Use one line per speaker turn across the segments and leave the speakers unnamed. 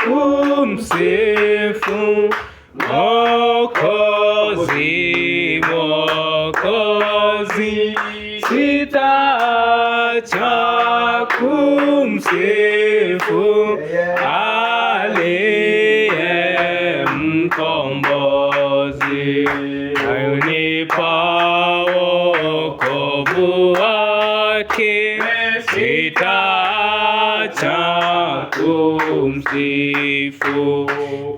kumsifu Mwokozi, Mwokozi. Sitaacha kumsifu aliye mkombozi, ayunipa wokovu wake. Sitaacha kumsifu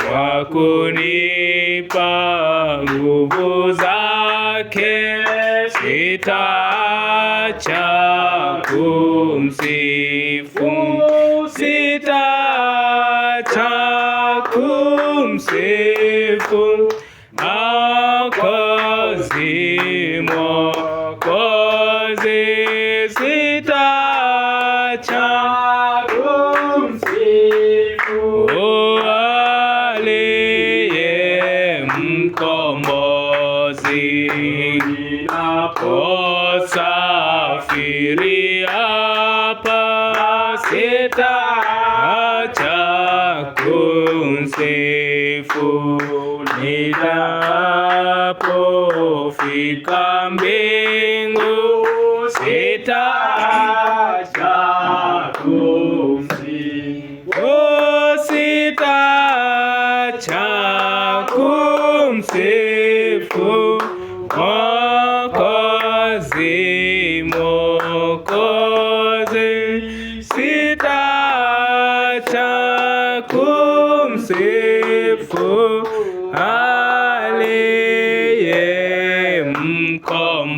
kwa kunipa nguvu zake. Sitaacha kumsifu, sitaacha kumsifu Mwokozi, Mwokozi. Sitaacha kumsifu aliye mkombozi. Ninaposafiri hapa, sitaacha kumsifu. Nitapofika mbingu, sitaacha kumsifu. Sitaacha kumsifu Mwokozi, Mwokozi. Sitaacha kumsifu aliye mkombozi,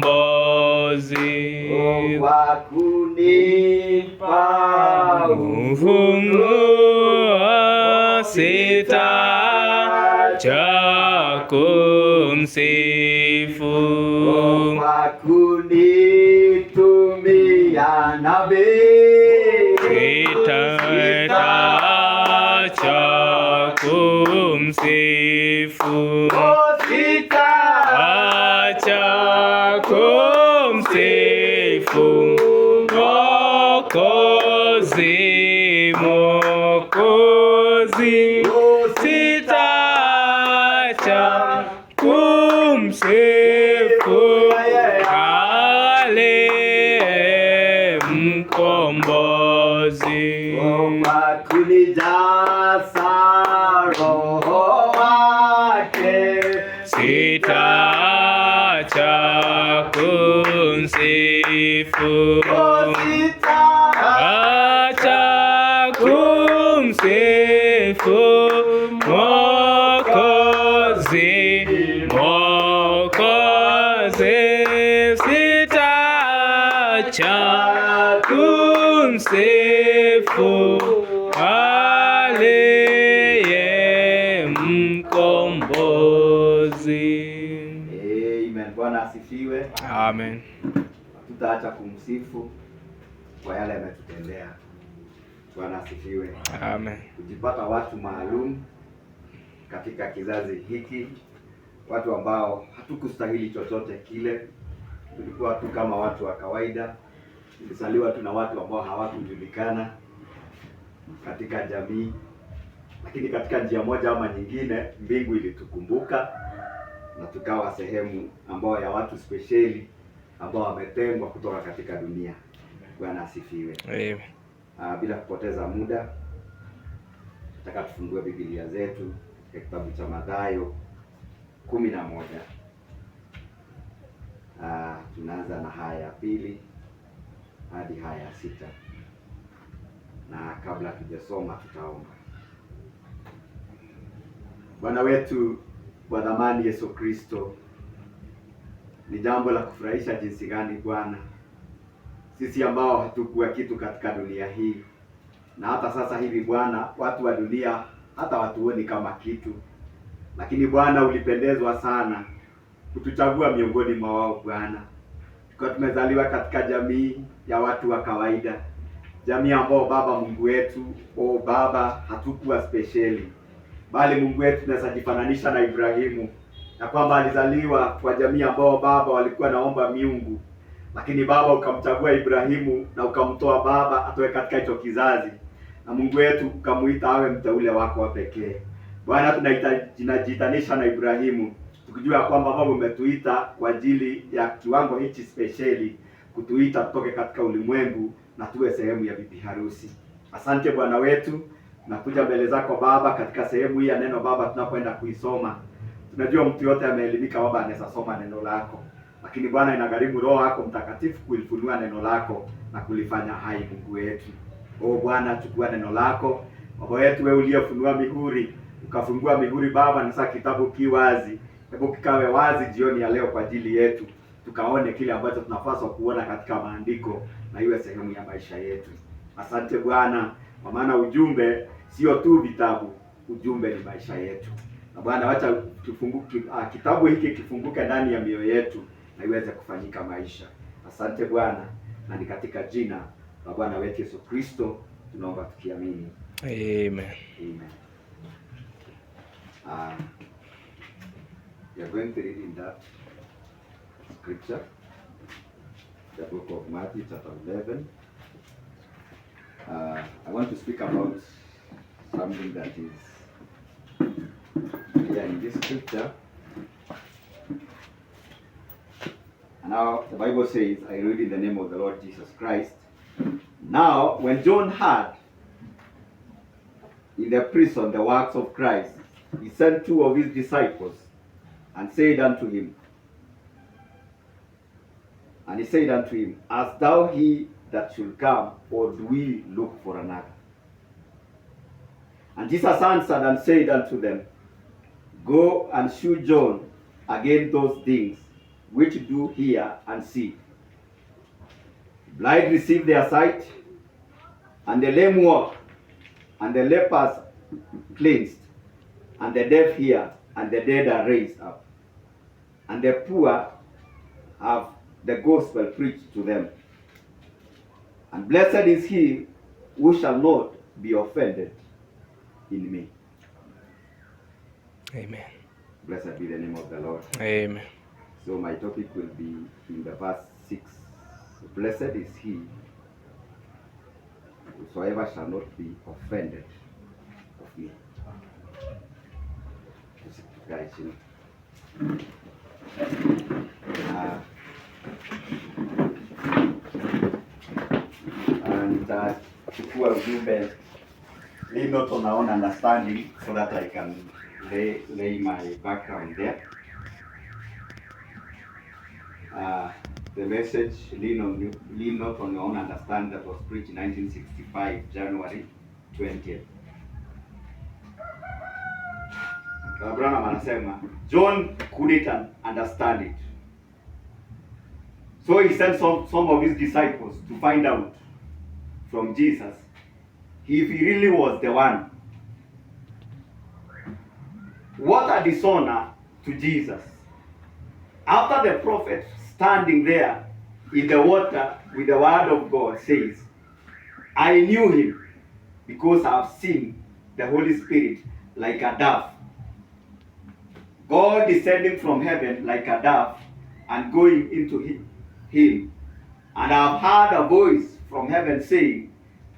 kwa kunipa
ufunguo. Sitaacha kumsifu
kwa kunitumia nabii.
Sitaacha kumsifu, sitaacha kumsifu Mwokozi, Mwokozi. Sitaacha kumsifu aliye mkombozi,
kwa kunijaza Roho wake.
Sitaacha kumsifu, sitaacha kumsifu Mwokozi, Mwokozi. Sitaacha kumsifu aliye mkombozi.
Amen. Bwana asifiwe.
Amen.
Tutaacha kumsifu kwa yale ametutendea. Bwana asifiwe.
Amen.
Kujipata watu maalum katika kizazi hiki, watu ambao hatukustahili chochote kile. Tulikuwa tu kama watu wa kawaida, tulisaliwa tu na watu ambao hawakujulikana katika jamii, lakini katika njia moja ama nyingine mbingu ilitukumbuka na tukawa sehemu ambao ya watu speciali ambao wametengwa kutoka katika dunia. Bwana asifiwe.
Amen.
Bila kupoteza muda, nataka tufungue Biblia zetu katika kitabu cha Mathayo 11. Tunaanza na haya ya 2 hadi haya ya 6. Na kabla tujasoma tutaomba. Bwana wetu wa dhamani Yesu Kristo, ni jambo la kufurahisha jinsi gani Bwana, sisi ambao hatukuwa kitu katika dunia hii, na hata sasa hivi Bwana, watu wa dunia hata watuoni kama kitu, lakini Bwana ulipendezwa sana kutuchagua miongoni mwa wao Bwana. Tukiwa tumezaliwa katika jamii ya watu wa kawaida, jamii ambao Baba Mungu wetu, Baba, hatukuwa speciali, bali Mungu wetu tunasajifananisha na Ibrahimu, na kwamba alizaliwa kwa jamii ambao Baba walikuwa naomba miungu, lakini Baba ukamchagua Ibrahimu na ukamtoa Baba atoe katika hicho kizazi, na Mungu wetu ukamuita awe mteule wako wa pekee. Bwana, tunajitanisha na Ibrahimu tukijua kwamba Baba umetuita kwa ajili ya kiwango hichi speciali, kutuita tutoke katika ulimwengu na tuwe sehemu ya bibi harusi. Asante Bwana wetu, nakuja mbele zako Baba katika sehemu hii ya neno Baba, tunapoenda kuisoma. Tunajua mtu yote ameelimika Baba anaweza soma neno lako, lakini Bwana inagharimu Roho yako Mtakatifu kulifunua neno lako na kulifanya hai Mungu wetu. Bwana, chukua neno lako Baba wetu, wewe uliyefunua mihuri, ukafungua mihuri Baba, na sasa kitabu kiwazi. Hebu kikawe wazi jioni ya leo kwa ajili yetu, tukaone kile ambacho tunapaswa kuona katika maandiko na iwe sehemu ya maisha yetu. Asante Bwana, kwa maana ujumbe sio tu vitabu, ujumbe ni maisha yetu. Na Bwana, wacha kitabu hiki kifunguke ndani ya mioyo yetu na iweze kufanyika maisha. Asante Bwana, na ni katika jina la Bwana wetu Yesu Kristo tunaomba tukiamini.
Amen.
Amen. We are going to read in that scripture, the book of Matthew chapter 11. I want to speak about something that is here in this scripture. And now the Bible says, I read in the name of the Lord Jesus Christ. Now, when John heard in the prison the works of Christ, he sent 2 of his disciples and said unto him, Art thou he that should come, or do we look for another? And Jesus answered and said unto them, Go and shew John again those things which do hear and see. The blind receive their sight, and the lame walk, and the lepers cleansed, and the deaf hear, and the dead are raised up, and the poor have the gospel preached to them. And blessed is he who shall not be offended in me.
Amen.
Blessed be the name of the Lord.
Amen.
So my topic will be in the verse 6. Blessed is he whosoever shall not be offended of me. Chukua ujumbe lean not on our own understanding, so that I can lay my background there. The message lean not on your own understanding that was preached in 1965 January 20th. Branham anasema John couldn't understand it, so he sent some of his disciples to find out from Jesus if he really was the one. What a dishonor to Jesus. After the prophet standing there in the water with the word of God says, I knew him because I have seen the Holy Spirit like a dove. God descending from heaven like a dove and going into him. And I have heard a voice from heaven saying,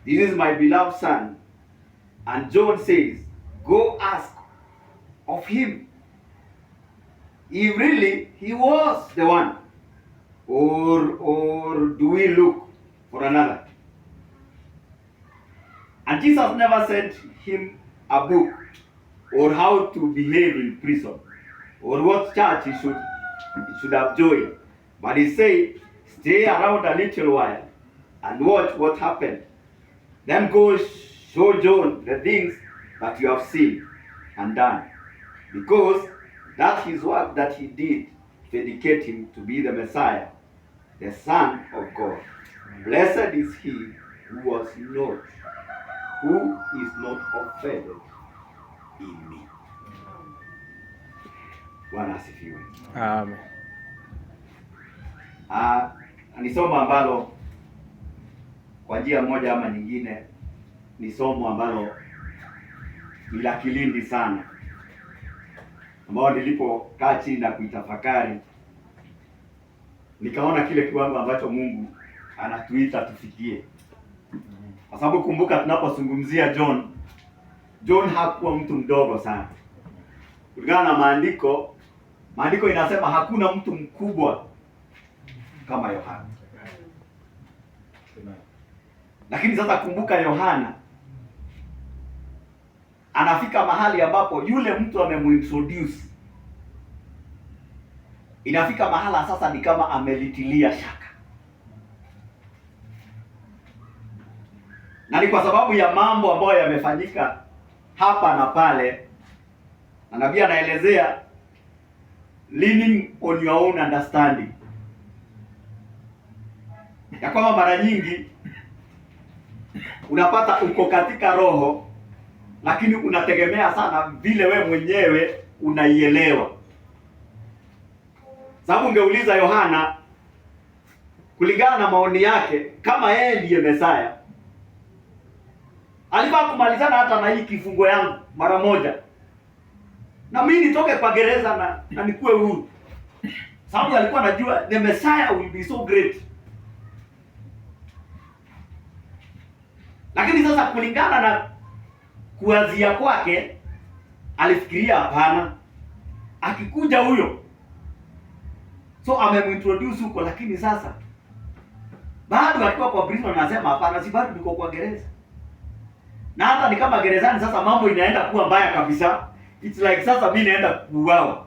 This is my beloved Son. And John says, Go ask of him if really he was the one, or do we look for another? And Jesus never sent him a book or how to behave in prison or what church he should have joined, but he said, stay around a little while and watch what happened. Then go show John the things that you have seen and done, because that his work that he did vindicate him to be the Messiah, the Son of God. Blessed is he who is not offended in me. Bwana asifiwe.
Amen.
Ni somo ambalo kwa njia moja ama nyingine ni somo ambalo ni la kilindi sana, ambao nilipokaa chini na kuitafakari nikaona kile kiwango ambacho Mungu anatuita tufikie. Kwa sababu kumbuka, tunapozungumzia John hakuwa mtu mdogo sana. Kulingana na maandiko inasema hakuna mtu mkubwa kama Yohana. Lakini sasa kumbuka, Yohana anafika mahali ambapo yule mtu amemuintroduce, inafika mahala sasa ni kama amelitilia shaka, na ni kwa sababu ya mambo ambayo yamefanyika hapa na pale, na nabii anaelezea leaning on your own understanding, ya kwamba mara nyingi unapata uko katika roho, lakini unategemea sana vile we mwenyewe unaielewa. Sababu ungeuliza Yohana, kulingana na maoni yake, kama yeye ndiye Mesaya, alifaa kumalizana hata na hii kifungo yangu mara moja, na mimi nitoke kwa gereza na nikuwe huru. Sababu alikuwa anajua the Messiah will be so great. Lakini sasa kulingana na kuanzia kwake, alifikiria hapana, akikuja huyo, so amemintroduce huko. Lakini sasa bado akiwa kwa prison anasema hapana, si bado niko kwa gereza, na hata ni kama gerezani sasa mambo inaenda kuwa mbaya kabisa. It's like sasa mimi naenda kuuawa.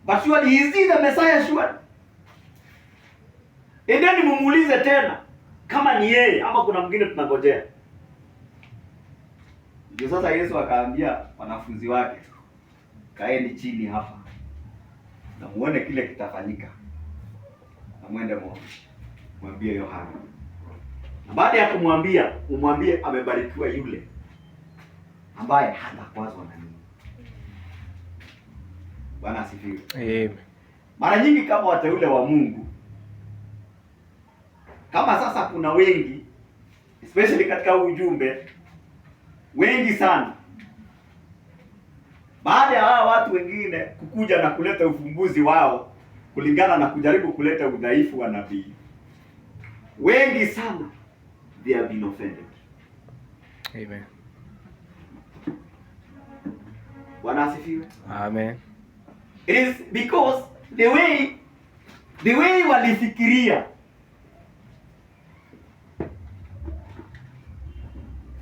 But surely is he the Messiah surely? Endeni mumuulize tena kama ni yeye ama kuna mwingine tunangojea. Ndio sasa Yesu akaambia wanafunzi wake, kaeni chini hapa na muone kile kitafanyika, na mwende mwambie Yohana. Na baada ya kumwambia, umwambie amebarikiwa yule ambaye hatakwazwa na nini. Bwana asifiwe.
Amen.
Mara nyingi kama wateule wa Mungu, kama sasa kuna wengi, especially katika ujumbe, wengi sana, baada ya hawa watu wengine kukuja na kuleta ufumbuzi wao kulingana na kujaribu kuleta udhaifu wa nabii, wengi sana they have been offended.
Amen.
Bwana asifiwe.
Amen.
It is because the way walifikiria,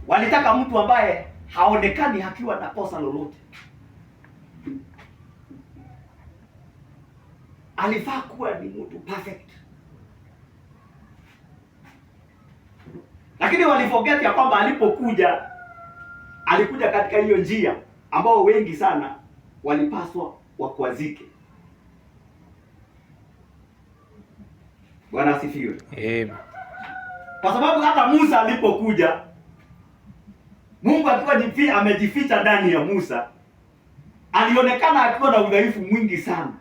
walitaka mtu ambaye haonekani akiwa na kosa lolote. Alifaa kuwa ni mtu perfect. Lakini waliforget ya kwamba alikuja katika hiyo njia ambao wengi sana walipaswa wakwazike. Bwana asifiwe.
Amen.
Kwa sababu hata Musa alipokuja, Mungu akiwa amejificha ndani ya Musa, alionekana akiwa na udhaifu mwingi sana.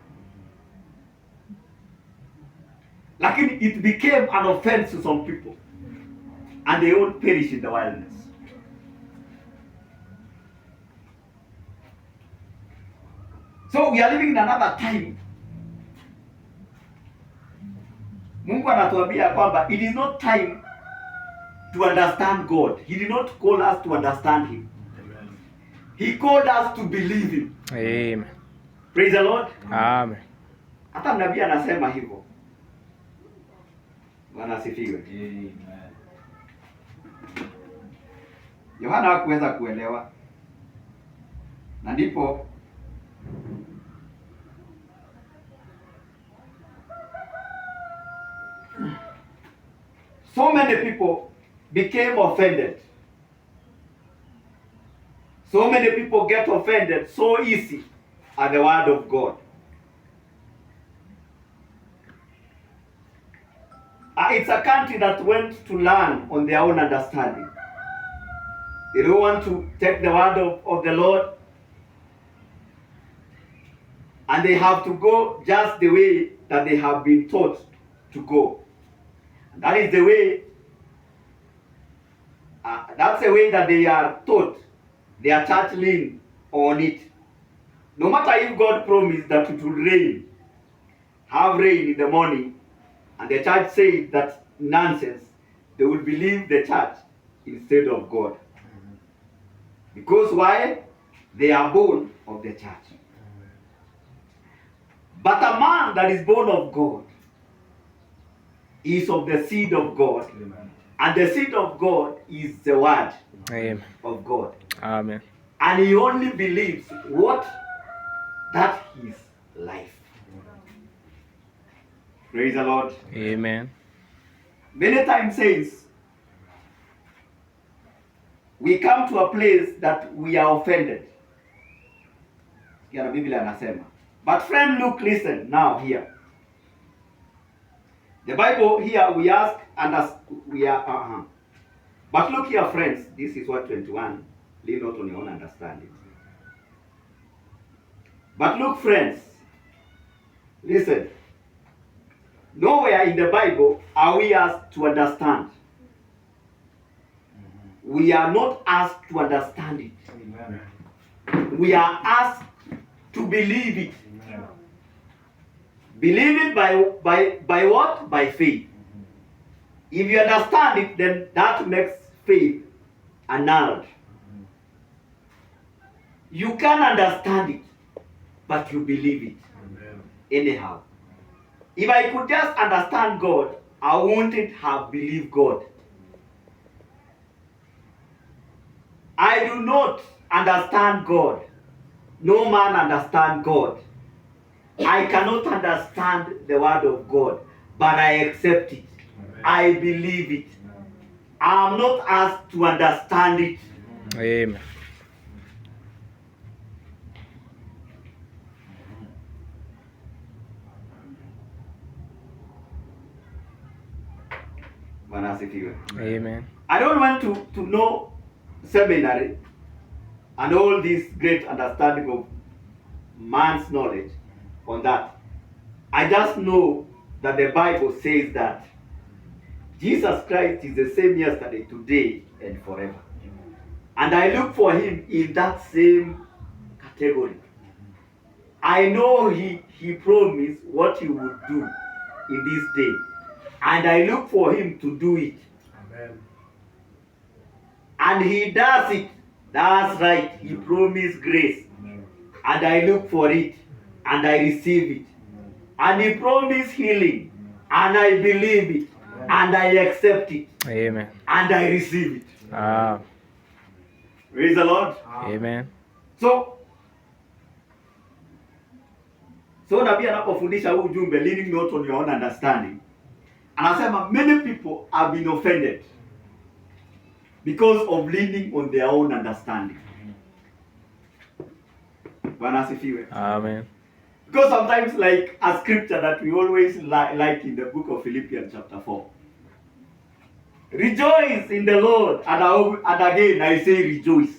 Lakini it became an offense to some people, and they all perish in the wilderness. So we are living in another time. Mungu anatuambia kwamba it is not time to understand God. He did not call us to understand him. Amen. He called us to believe him.
Amen.
Praise the Lord.
Amen.
Hata nabii anasema hivyo. Bwana asifiwe.
Amen.
Yohana hakuweza kuelewa, na ndipo so many people became offended. So many people get offended so easy at the word of God. It's a country that went to learn on their own understanding. They don't want to take the word of the Lord, and they have to go just the way that they have been taught to go. And that is the way, that's the way that they are taught. Their church lean on it. No matter if God promised that it will rain, have rain in the morning, and the church says that nonsense, they will believe the church instead of God. Because why? They are born of the church. But a man that is born of God is of the seed of God.
Amen.
And the seed of God is the word
Amen.
of God.
Amen.
And he only believes what? That is life. Praise the Lord.
Amen.
Many times says, we come to a place that we are offended. Yana Biblia anasema. But friend, look, listen now here. The Bible here we ask and we are But look here, friends. This is what 21. Lean not on your own understanding. But look, friends. Listen. Nowhere in the Bible are we asked to understand. We are not asked to understand it.
Amen.
We are asked to believe it.
Amen.
Believe it by what? By faith. If you understand it, then that makes faith annulled. You can understand it, but you believe it.
Amen.
Anyhow. If I could just understand God, I wouldn't have believed God. I do not understand God. No man understands God. I cannot understand the word of God, but I accept it.
Amen.
I believe it. I am not asked to understand it.
Amen.
Bwana asifiwe.
Amen.
I don't want to know seminary and all this great understanding of man's knowledge on that. I just know that the Bible says that Jesus Christ is the same yesterday, today, and forever. And I look for him in that same category. I know he promised what he would do in this day. And I look for him to do it.
Amen.
And he does it. That's right. He promised grace.
Amen.
And I look for it. And I receive it.
Amen.
And he promised healing. And I believe it. And I accept it.
Amen.
And I receive it.
Ah.
Praise the Lord.
Amen.
So nabii anapofundisha huu ujumbe leaning not on your own understanding, anasema many people have been offended because of leaning on their own understanding. Bwana asifiwe.
Amen.
Because sometimes, like a scripture that we always like in the book of Philippians chapter 4. Rejoice in the Lord, and again I say rejoice.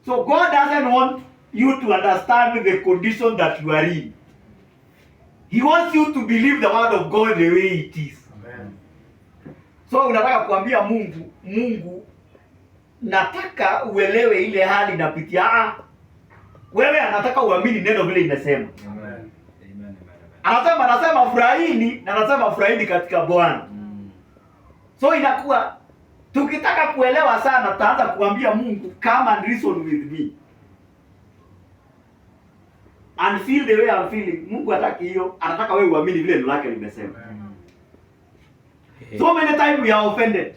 So God doesn't want you to understand the condition that you are in. He wants you to believe the word of God the way it is.
Amen.
So unataka kuambia Mungu, nataka uelewe ile hali napitia. Wewe anataka uamini neno vile inasema.
Amen.
Anasema furahini, na anasema furahini katika Bwana. So inakuwa tukitaka kuelewa sana, tutaanza kuambia Mungu, come and reason with me and feel the way I'm feeling. Mungu hataki hiyo, anataka wewe uamini vile neno lake limesema. So many times we are offended.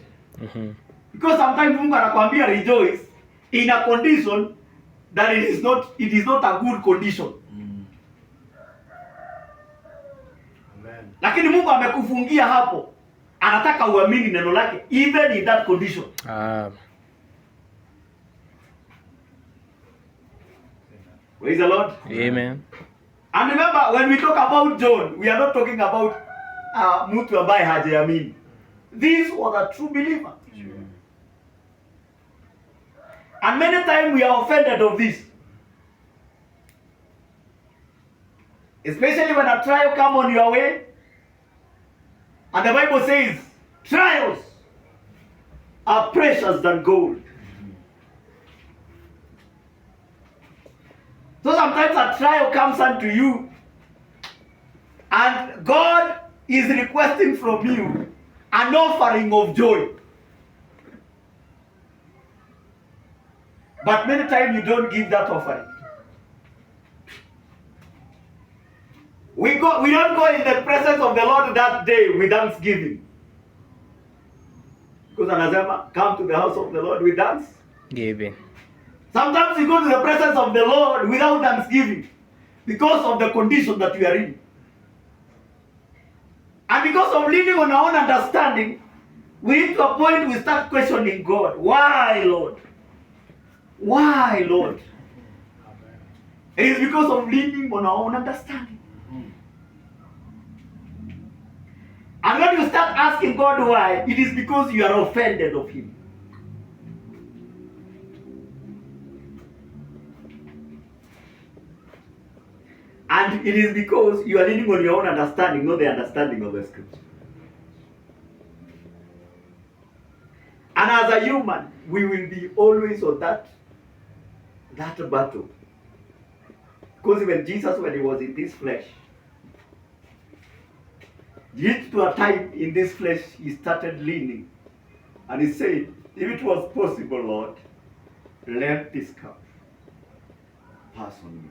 Because sometimes Mungu anakuambia rejoice in a condition that it is not a good condition.
Amen.
Lakini Mungu amekufungia hapo. Anataka uamini neno lake even in that condition. Praise the Lord.
Amen.
And remember, when we talk about John, we are not talking about mtu ambaye hajaamini. This was a true believer. And many times we are offended of this. Especially when a trial come on your way. And the Bible says, trials are precious than gold. So sometimes a trial comes unto you, and God is requesting from you an offering of joy. But many times you don't give that offering. We don't go in the presence of the Lord that day with thanksgiving. Because anasema, come to the house of the Lord with thanksgiving. Sometimes you go to the presence of the Lord without thanksgiving because of the condition that you are in. And because of leaning on our own understanding, we reach to a point we start questioning God. Why, Lord? Why, Lord? It is because of leaning on our own understanding. And when you start asking God why, it is because you are offended of Him. And it is because you are leaning on your own understanding, not the understanding of the Scripture. And as a human, we will be always on that battle. Because even Jesus, when He was in this flesh, yet to a time in this flesh, He started leaning. And He said, if it was possible, Lord, let this cup pass on me.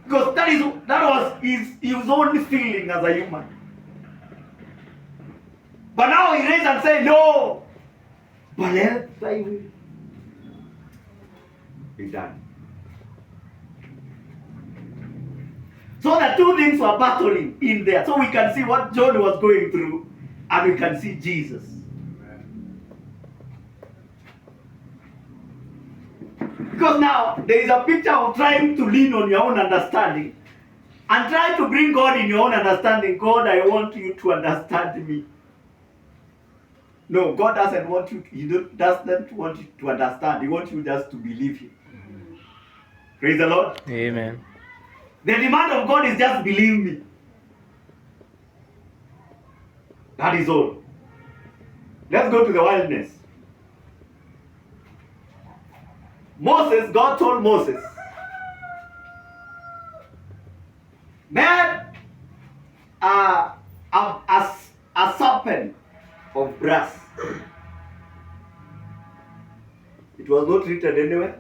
Because that was his own feeling as a human. But now He raised and said, no, but let thy will be done. So the two things were battling in there. So we can see what John was going through, and we can see Jesus. Because now there is a picture of trying to lean on your own understanding and try to bring God in your own understanding. God, I want you to understand me. No, God doesn't want you. He doesn't want you to understand. He wants you just to believe Him. Praise the Lord.
Amen.
The demand of God is just believe me. That is all. Let's go to the wilderness. Moses, God told Moses, man, a serpent of brass. It was not written anywhere,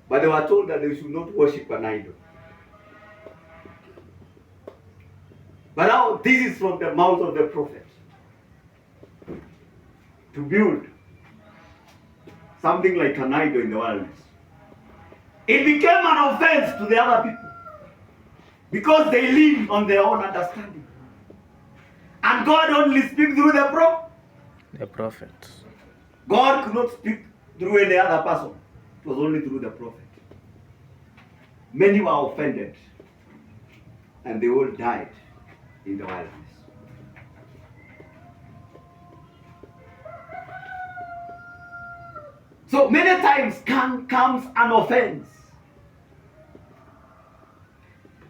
but they were told that they should not worship an idol. But now this is from the mouth of the prophet. To build something like an idol in the wilderness. It became an offense to the other people because they leaned on their own understanding. And God only speaks through the
prophets.
God could not speak through any other person. It was only through the prophet. Many were offended, and they all died in the wilderness. So many times comes an offense.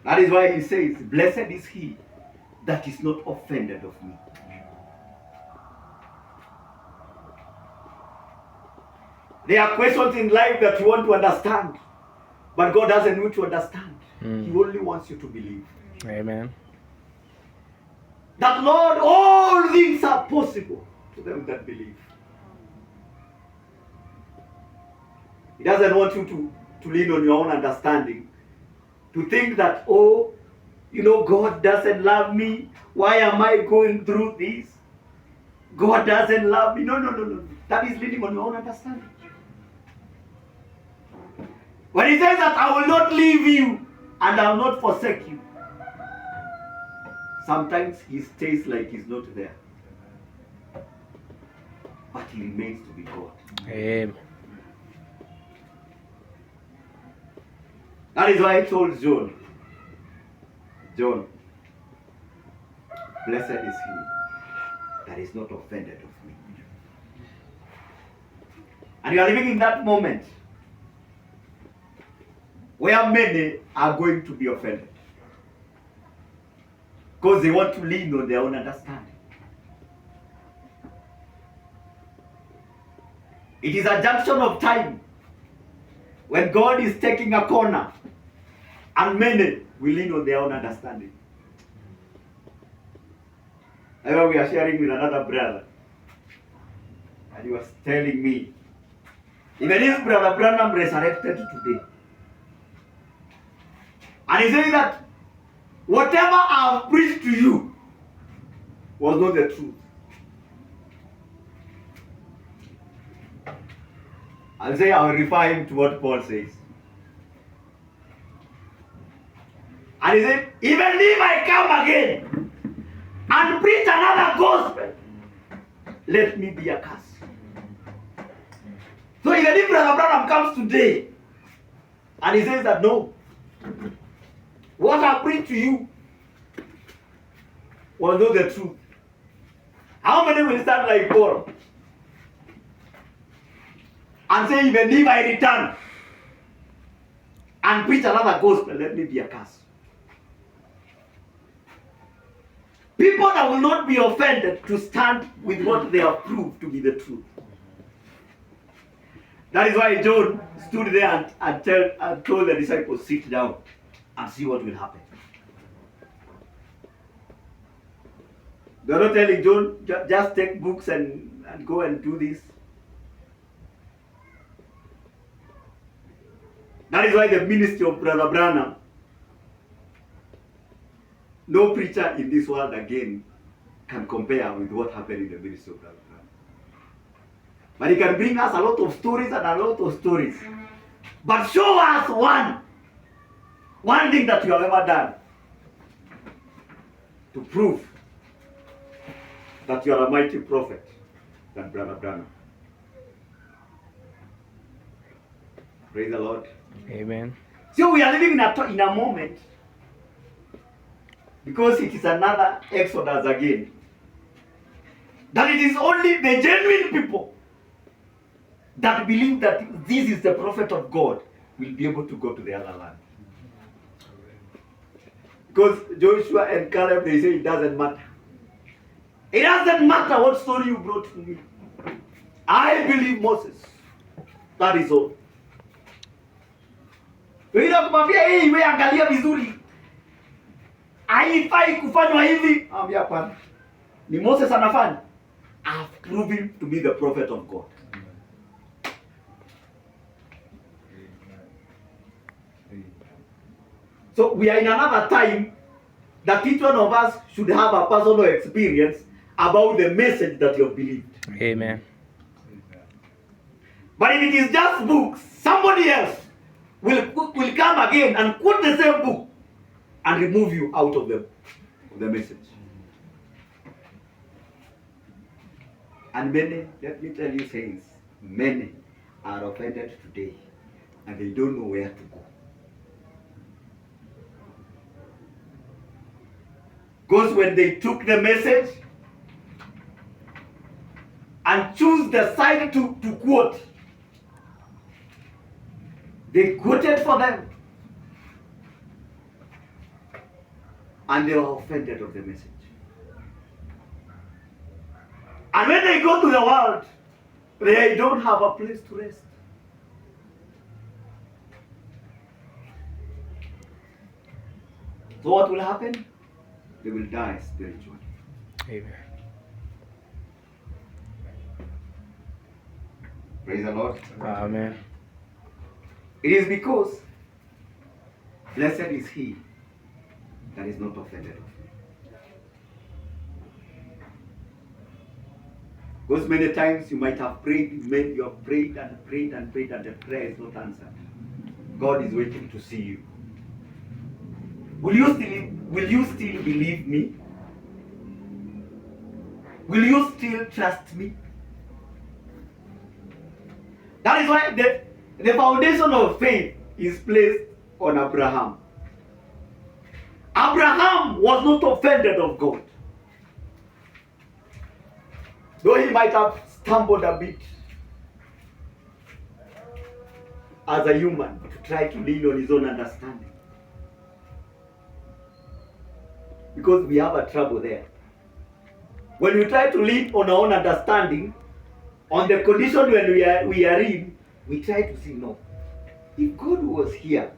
That is why He says, blessed is he that is not offended of me. There are questions in life that you want to understand, but God doesn't want you to understand. He only wants you to believe.
Amen.
That, Lord, all things are possible to them that believe. He doesn't want you to lean on your own understanding, to think that, oh, God doesn't love me. Why am I going through this? God doesn't love me. No. That is leaning on your own understanding. When He says that I will not leave you and I will not forsake you, sometimes He stays like He's not there. But He remains to be God.
Amen.
That is why I told John, blessed is he that is not offended of me. And you are living in that moment where many are going to be offended because they want to lean on their own understanding. It is a junction of time when God is taking a corner and many will lean on their own understanding. I remember we are sharing with another brother, and he was telling me, even if Brother Branham resurrected today, and he said that whatever I have preached to you was not the truth. I'll say I'll refer him to what Paul says. And he said, even if I come again and preach another gospel, let me be accursed. So even if Brother Branham comes today and he says that no, what I preached to you was not the truth, how many will stand like Paul and say, even if I return and preach another gospel, let me be accursed? People that will not be offended to stand with what they have proved to be the truth. That is why John stood there and told the disciples, sit down and see what will happen. They're not telling John, just take books and go and do this. That is why the ministry of Brother Branham, no preacher in this world again can compare with what happened in the ministry of Brother Branham. But he can bring us a lot of stories and a lot of stories. But show us one thing that you have ever done to prove that you are a mighty prophet than Brother Branham. Praise the Lord.
Amen.
So we are living in a moment, because it is another Exodus again, that it is only the genuine people that believe that this is the prophet of God will be able to go to the other land. Because Joshua and Caleb, they say it doesn't matter. It doesn't matter what story you brought to me. I believe Moses. That is all. Wewe kumwambia wewe angalia vizuri. Haifai kufanywa hivi. Ambia hapana. Ni Moses anafanya. I have proven to be the prophet of God. So we are in another time that each one of us should have a personal experience about the message that you have believed.
Amen.
But if it is just books, somebody else will come again and quote the same book and remove you out of the message. And many, let me tell you things, many are offended today and they don't know where to go. Because when they took the message and choose the side to quote, they quoted for them and they were offended of the message. And when they go to the world, they don't have a place to rest. So what will happen? They will die spiritually.
Amen.
Praise the Lord.
Amen.
It is because blessed is he that is not offended of me. Because many times you might have prayed, you have prayed and prayed and prayed and the prayer is not answered. God is waiting to see you. Will you still believe me? Will you still trust me? That is why the foundation of faith is placed on Abraham. Abraham was not offended of God. Though he might have stumbled a bit as a human to try to lean on his own understanding. Because we have a trouble there. When we try to lean on our own understanding, on the condition when we are in, we try to say, no, if God was here,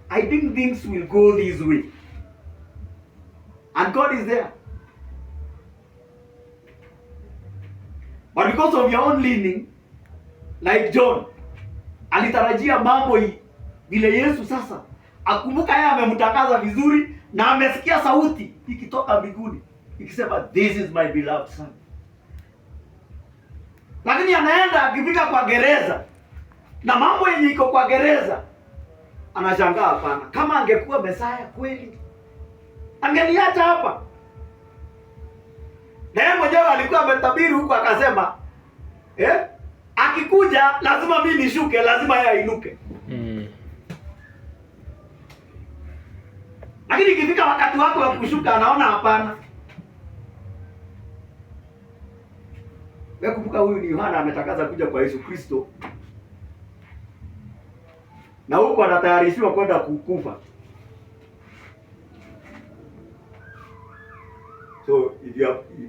I think things will go this way. And God is there. But because of your own leaning, like John, alitarajia mambo vile Yesu sasa. Akumbuka yeye amemtangaza vizuri na amesikia sauti ikitoka mbinguni ikisema this is my beloved son. Lakini anaenda akifika kwa gereza na mambo yenye iko kwa gereza anashangaa, hapana, kama angekuwa Mesaya kweli angeniacha hapa. Na yeye mwenyewe alikuwa ametabiri huko akasema akikuja lazima mimi nishuke, lazima yeye ainuke. Lakini ikifika wakati wake wa kushuka anaona hapana. Wewe kumbuka, huyu ni Yohana ametangaza kuja kwa Yesu Kristo. Na huko anatayarishiwa kwenda kukufa. So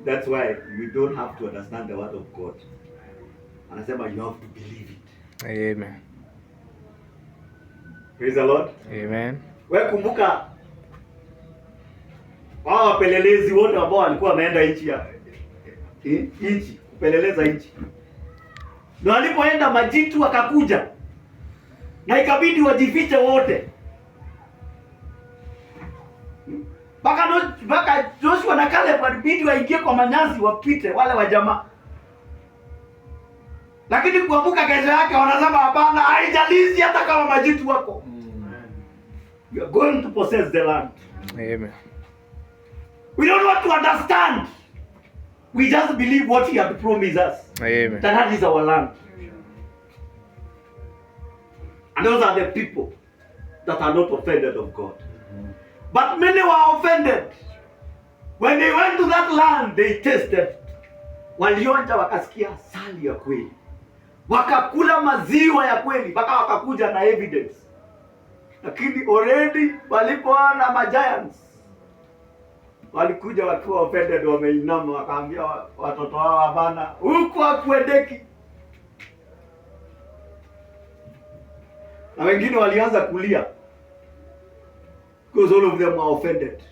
that's why you don't have to understand the word of God. Anasema you have to believe it.
Amen.
Praise the Lord.
Amen.
Wewe kumbuka hao wapelelezi wote ambao walikuwa wameenda nchi kupeleleza nchi. Na walipoenda majitu wakakuja. Na ikabidi wajifiche wote. Baka Joshua na Caleb walibidi waingie kwa manyazi wapite wale wa jamaa. Lakini kuamka kesho yake wanasema hapana, haijalishi hata kama majitu wako. We are going to possess the land.
Amen.
We don't want to understand. We just believe what he had promised us.
Amen.
That is our land. And those are the people that are not offended of God. But many were offended. When they went to that land, they tasted. Walionja wakasikia asali ya kweli. Wakakula maziwa ya kweli. Mpaka wakakuja na evidence. Lakini already walipoana ma-giants, walikuja wakiwa offended, wameinama wakaambia watoto wao hapana, huku hakuendeki. Na wengine walianza kulia because all of them were offended.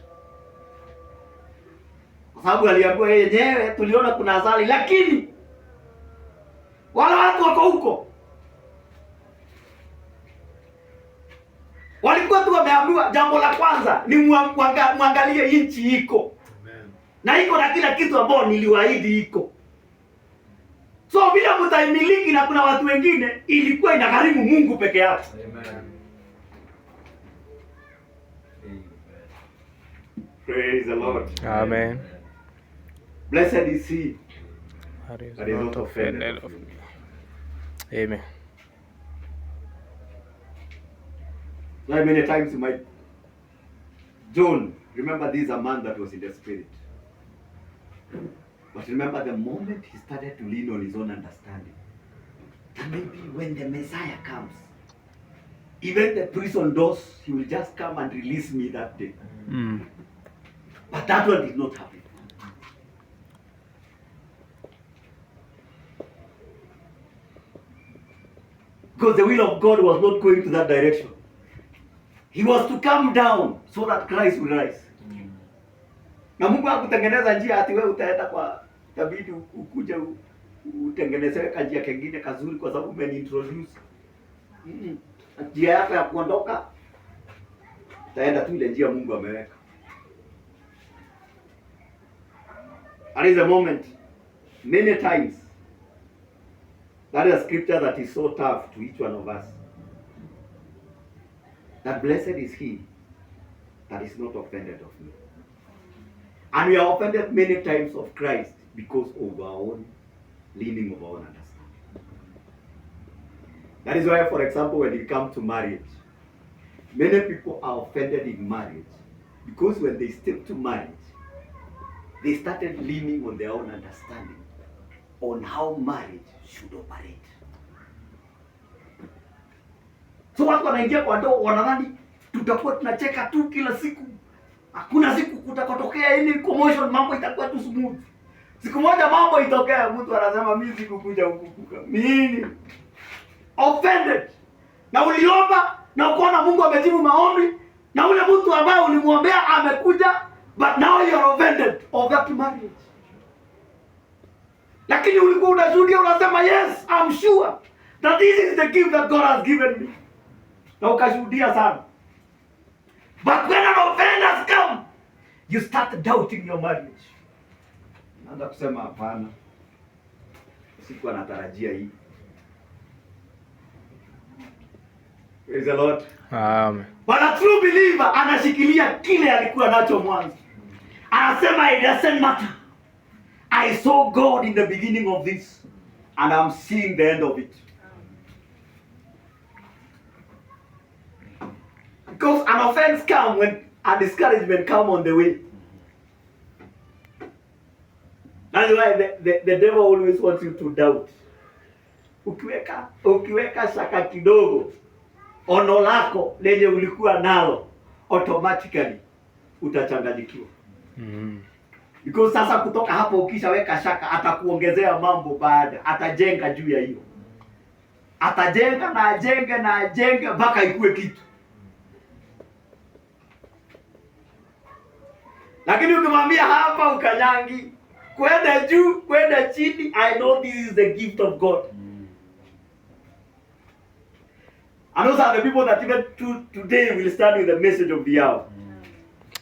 Kwa sababu aliambiwa yenyewe tuliona kuna asali, lakini wala watu wako huko walikuwa tu wameambiwa jambo la kwanza ni muangalie nchi iko. Amen. Na iko na kila kitu ambao niliwaahidi iko. So bila mtaimiliki na kuna watu wengine ilikuwa inagharimu Mungu peke yake. Amen. Praise the Lord.
Amen.
Blessed is he
that is not offended of me. Amen.
Like many times you might, John, remember this is a man that was in the spirit. But remember the moment he started to lean on his own understanding, and maybe when the Messiah comes, even the prison doors, he will just come and release me that day. But that one did not happen. Because the will of God was not going to that direction. He was to come down so that Christ will rise. Na Mungu hakutengeneza njia ati wewe utaenda kwa tabidi ukuje utengenezewe njia kingine kazuri kwa sababu umeniintroduce. Njia yako ya kuondoka utaenda tu ile njia Mungu ameweka. There is a moment, many times, that is a scripture that is so tough to each one of us. That blessed is he that is not offended of me. And we are offended many times of Christ because of our own leaning, of our own understanding. That is why, for example, when it comes to marriage, many people are offended in marriage because when they step to marriage, they started leaning on their own understanding on how marriage should operate. So watu wanaingia kwa ndoa wanadhani tutakuwa tunacheka tu kila siku. Hakuna siku kutakotokea any commotion, mambo itakuwa tu smooth. Siku moja mambo itokea, mtu anasema mimi sikukuja huku. Mimi offended. Na uliomba na ukaona Mungu amejibu maombi na ule mtu ambaye ulimuombea amekuja, but now you are offended of that marriage. Lakini ulikuwa unashuhudia, unasema yes, I'm sure that this is the gift that God has given me. Na ukashuhudia sana. But when an offense come, you start doubting your marriage. Naanza kusema hapana, sikuwa natarajia hii. Praise the Lord.
Amen.
But a true believer anashikilia kile alikuwa nacho mwanzo. Anasema it doesn't matter. I saw God in the beginning of this and I'm seeing the end of it. Because an offense comes when a discouragement comes on the way. That's why the devil always wants you to doubt. Ukiweka shaka kidogo, ono lako lenye ulikuwa nalo, automatically utachanganyikiwa. Because sasa kutoka hapo ukishaweka shaka, atakuongezea mambo baada, atajenga juu ya hiyo. Atajenga na ajenge mpaka ikuwe kitu. Lakini ukimwambia hapa ukanyangi, kwenda juu, kwenda chini, I know this is the gift of God. And those are the people that even today will stand with the message of the hour.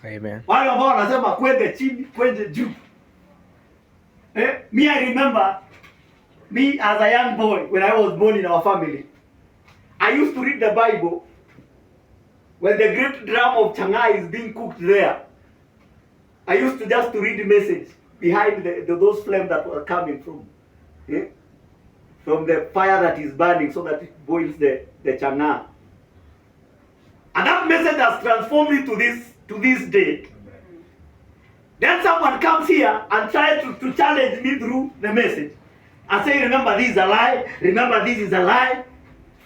Amen.
Wale ambao wanasema kwende chini, kwende juu. Me, I remember, me as a young boy, when I was born in our family, I used to read the Bible when the great drum of Chang'ai is being cooked there. I used to just to read the message behind those flames that were coming from the fire that is burning, so that it boils the chang'ai. And that message has transformed me to this day. Then someone comes here and tries to challenge me through the message and say, remember this is a lie, remember this is a lie.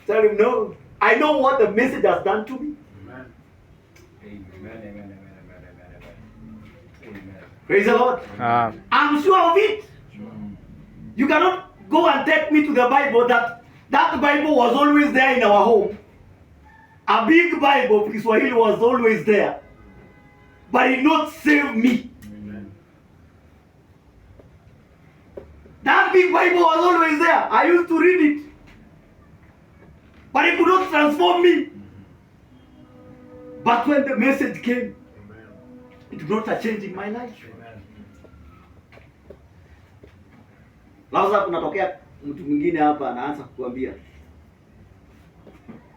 Tell him, no, I know what the message has done to me. Amen. Amen. Praise the Lord. I'm sure of it. You cannot go and take me to the Bible that Bible was always there in our home. A big Bible, Kiswahili, was always there. But it not save me. Amen. That big Bible was always there. I used to read it. But it could not transform me. But when the message came, it brought a change in my life. Lazima kunatokea mtu mwingine hapa anaanza kukuambia.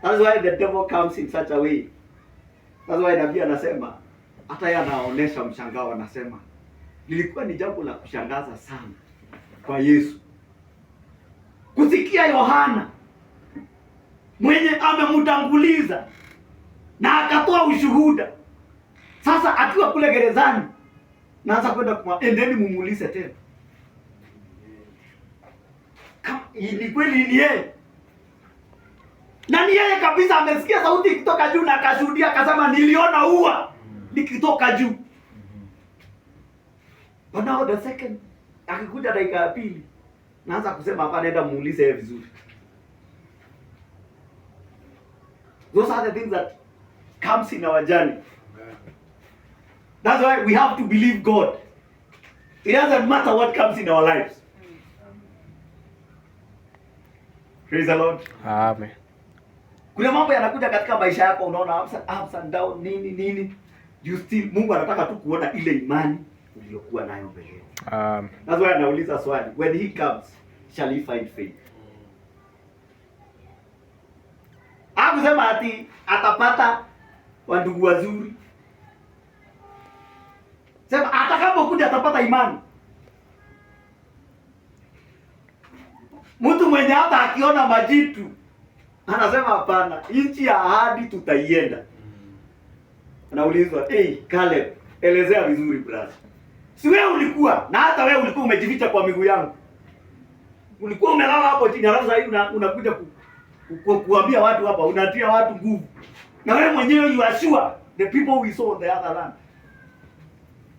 That's why the devil comes in such a way. That's why nabii anasema, hata yeye anaonesha mshangao, anasema lilikuwa ni jambo la kushangaza sana kwa Yesu kusikia Yohana mwenye amemtanguliza na akatoa ushuhuda. Sasa akiwa kule gerezani, naanza kwenda kwa endeni mumuulize tena. Ni kweli ni yeye. Na ni yeye kabisa, amesikia sauti ikitoka juu na akashuhudia, akasema niliona ua likitoka juu. But now the second, akikuja dakika ya pili, naanza kusema hapa, nenda muulize yeye vizuri. Those are the things that comes in our journey. That's why we have to believe God. It doesn't matter what comes in our lives. Praise the Lord.
Amen.
Kuna mambo yanakuja katika maisha yako, unaona ups and down, nini. You still, Mungu anataka tu kuona ile imani uliyokuwa nayo mbele. That's why anauliza swali, when he comes, shall he find faith? Hakusema ati atapata wandugu wazuri. Sema atakapokuja atapata imani. Mtu mwenye hata akiona majitu anasema hapana, nchi ya ahadi tutaienda. Anaulizwa, Caleb, elezea vizuri brother. Si wewe ulikuwa, na hata wewe ulikuwa umejificha kwa miguu yangu. Ulikuwa umelala hapo chini, alafu sasa unakuja kuambia watu hapa, unatia watu nguvu. Na wewe mwenyewe you are sure the people we saw on the other land.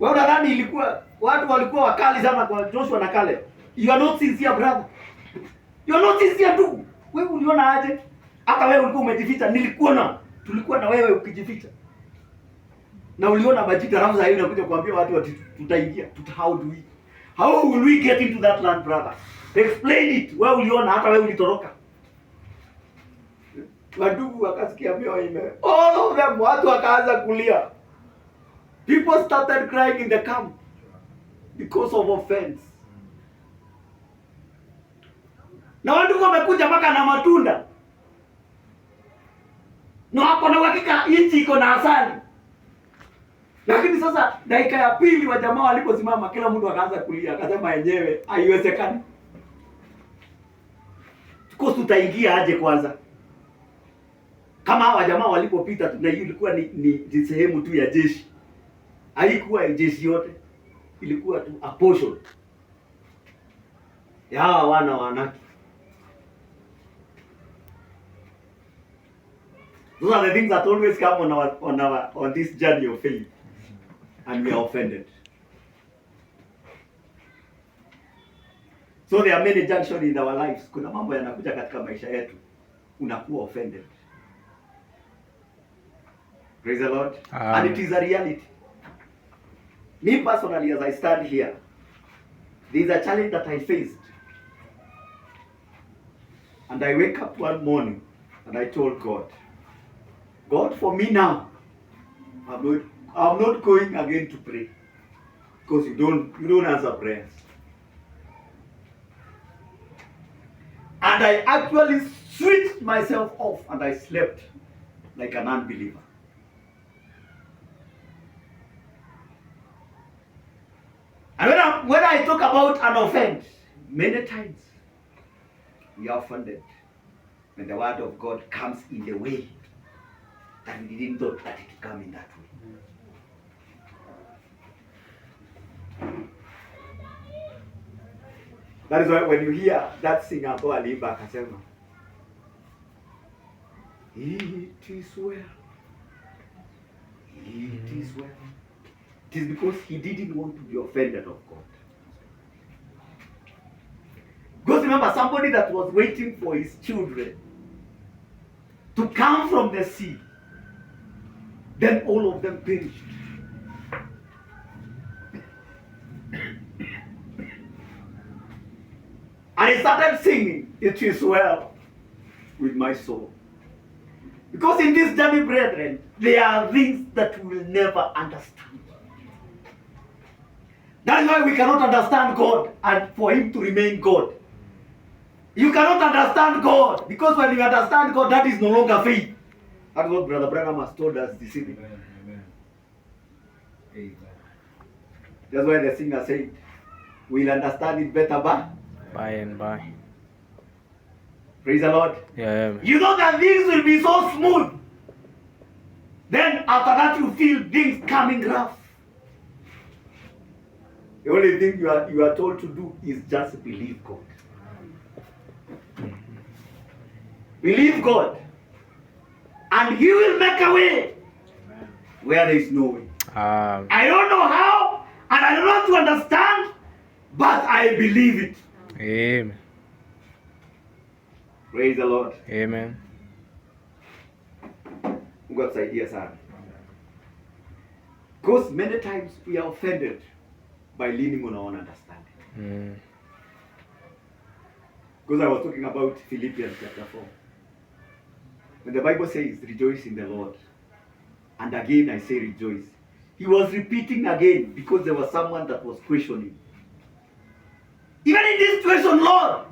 Wewe unadhani ilikuwa watu walikuwa wakali sana kwa Joshua na Caleb. You are not sincere brother. You are not sincere tu. Wewe uliona aje? Hata wewe ulikuwa umejificha, tulikuwa na wewe ukijificha. Na uliona majita, alafu sasa unakuja kuambia watu ati tutaingia, How will we get into that land, brother? Explain it. Wewe uliona, hata wewe ulitoroka. Wadugu wakasikia mioyo ime. All of them, watu wakaanza kulia. People started crying in the camp because of offense. Na wadugu wamekuja mpaka na matunda. Na hapo na uhakika nchi iko na asali. Lakini sasa dakika ya pili wa jamaa waliposimama, kila mtu akaanza kulia, akasema yenyewe haiwezekani. Tuko tutaingia aje kwanza? Kama hawa jamaa walipopita, na hiyo ilikuwa ni sehemu tu ya jeshi. Haikuwa jeshi yote. Ilikuwa tu a portion ya hawa wana wa Anaki. Those are the things that always come on this journey of faith, and we are offended. So there are many junctions in our lives. Kuna mambo yanakuja katika maisha yetu, unakuwa offended. Praise the Lord. And it is a reality. Me personally, as I stand here, there is a challenge that I faced. And I wake up one morning and I told God, God, for me now, I'm not going again to pray, because you don't answer prayers. And I actually switched myself off and I slept like an unbeliever. And when I talk about an offense, many times we are offended when the word of God comes in the way that we didn't thought that it would come in that way. That is why when you hear that singer ambao aliimba akasema, it is well, it is well. It is because he didn't want to be offended of God. Because remember, somebody that was waiting for his children to come from the sea, then all of them perished. And he started singing, it is well with my soul. Because in this journey, brethren, there are things that we will never understand. That is why we cannot understand God and for him to remain God. You cannot understand God, because when you understand God, that is no longer faith. That's what Brother Branham has told us this evening. Amen. Amen. That's why the singer said, we'll understand it better
by and by.
Praise the Lord.
Yeah.
You know that things will be so smooth. Then after that you feel things coming rough. The only thing you are told to do is just believe God. Believe God. And he will make a way where there is no way. I don't know how, and I don't want to understand, but I believe it.
Amen.
Praise the Lord.
Amen.
God's idea, sir. Because many times we are offended by leaning on our own understanding. Because I was talking about Philippians chapter 4. When the Bible says, rejoice in the Lord. And again I say rejoice. He was repeating again because there was someone that was questioning. Even in this situation, Lord,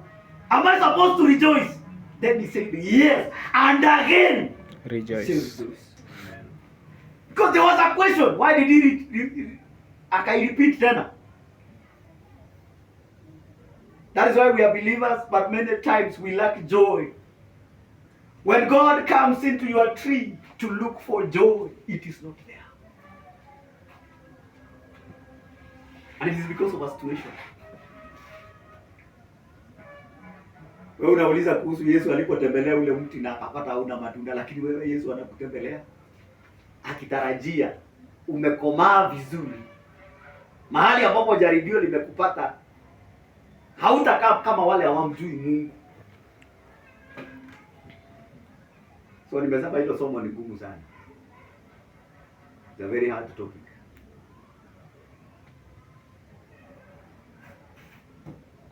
am I supposed to rejoice? Then he said, yes. And again,
rejoice.
Rejoice. Because there was a question. Why did he repeat then? That is why we are believers, but many times we lack joy. When God comes into your tree to look for joy, it is not there. And it is because of a situation. Wewe unauliza kuhusu Yesu alipotembelea ule mti na akapata hauna matunda, lakini wewe Yesu anakutembelea akitarajia umekomaa vizuri. Mahali ambapo jaribio limekupata, hautakaa kama wale hawamjui Mungu. So nimesema hilo somo ni gumu sana. It's a very hard topic.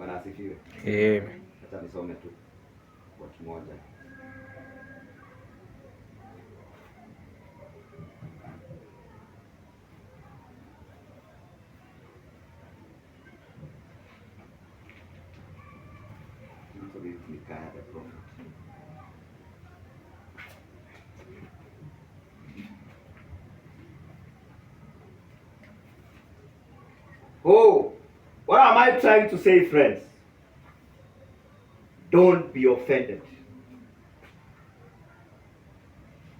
Bwana asifiwe.
Amen.
Acha nisome tu kwa kimoja. Micaiah the prophet. Oh, what am I trying to say, friends? Don't be offended.